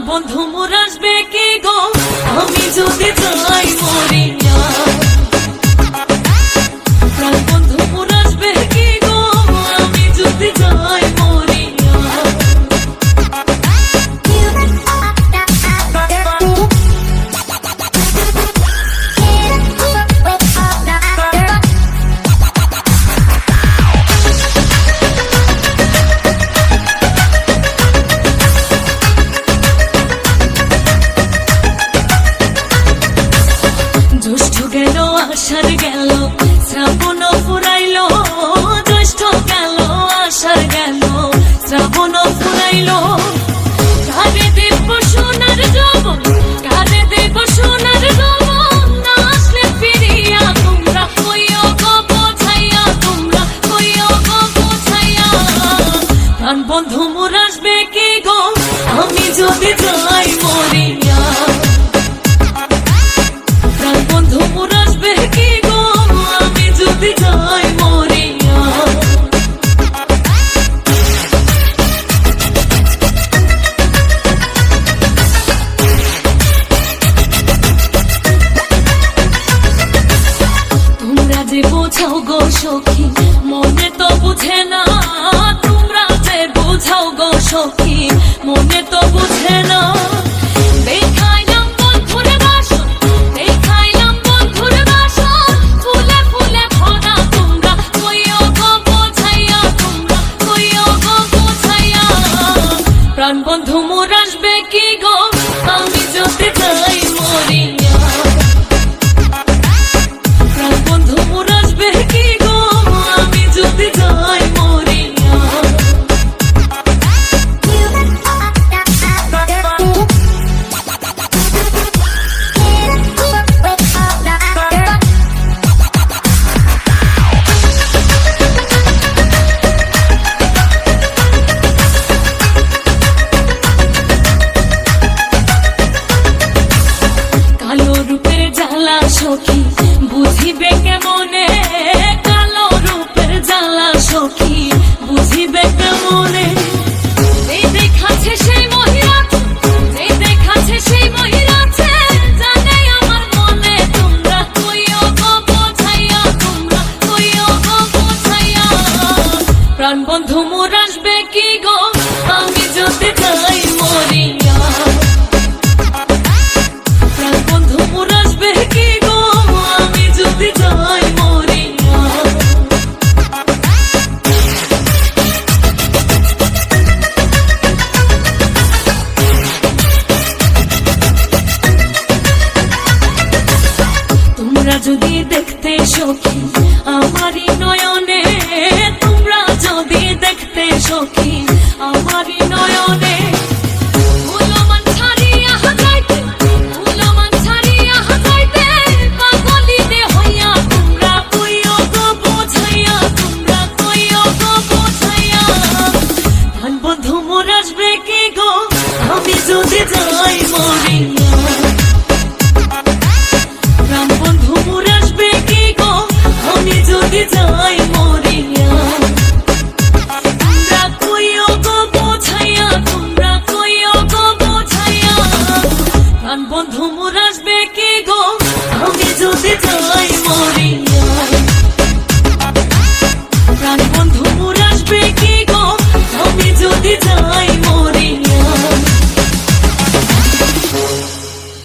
বন্ধু মোর আসবে কি গো আমি যদি যাই মরিয়া। প্রাণ বন্ধু মোর আসবে কি গো আমি যদি যাই মরিয়া। জ্যৈষ্ঠ গেল আষাঢ় গেল শ্রাবণ ফুরাইল, জ্যৈষ্ঠ গেল আষাঢ় গেল শ্রাবণ ফুরাইল। কারে দেব সোনার যৌবন, কারে দেব সোনার যৌবন, না আসলে ফিরিয়া তোমরা কইও গো বোঝাইয়া, তোমরা কইও গো বোঝাইয়া। প্রাণ বন্ধু মোর আসবে কি গো আমি যদি যাই মরিয়া। প্রাণ বন্ধু মোর আসবে কি গো আমি যদি যাই মরিয়া। তোমরা যে বোঝাও গো সখী মনে তো বুঝে না, তোমরা যে বোঝাও গো সখী মনে তো বুঝে না। দেখাইলাম বন্ধুর বাসন, দেখাইলাম বন্ধুর বাসন, ফুলে ফুলে ভরা তোমরা কইও গো বোঝাইয়া, তোমরা কইও গো বোঝাইয়া। প্রাণ বন্ধু মোর আসবে কি গো আমি যদি যাই মরিয়া। প্রাণ বন্ধু মোর আসবে কি গো আমি যদি যাই মরিয়া। কালো রূপের জ্বালা সখী বুঝিবে কেমনে, কালো রূপের জ্বালা সখী বুঝিবে কেমনে। এই দেখাচ্ছে সেই মহিলাছে, এই দেখাচ্ছে সেই মহিলাছে, জানে আমার মনে তোমরা কইও গো বোঝাইয়া, তোমরা কইও গো বোঝাইয়া। প্রাণ বন্ধু মোর আসবে কি গো আমি যদি যাই মরিয়া। প্রাণ বন্ধু মোর আসবে কি গো আমি যদি যাই মরিয়া। তোমরা যদি দেখতে সখী আমারই নয়নে, তোমরা যদি দেখতে সখী আমারই নয়নে। ফুলমান ছাড়িয়া যাইতে, ফুলমান ছাড়িয়া যাইতে, পাগলিতে হইয়া তোমরা কইও গো বোঝাইয়া, তোমরা কইও গো বোঝাইয়া। প্রাণ বন্ধু মোর আসবে কি গো আমি যদি যাই মরিয়া। প্রাণ বন্ধু মোর আসবে কি গো আমি যদি যাই মরিয়া। তোমরা কইও গো বোঝাইয়া, তোমরা কইও গো বোঝাইয়া। প্রাণ বন্ধু মোর আসবে কি গো আমি যদি যাই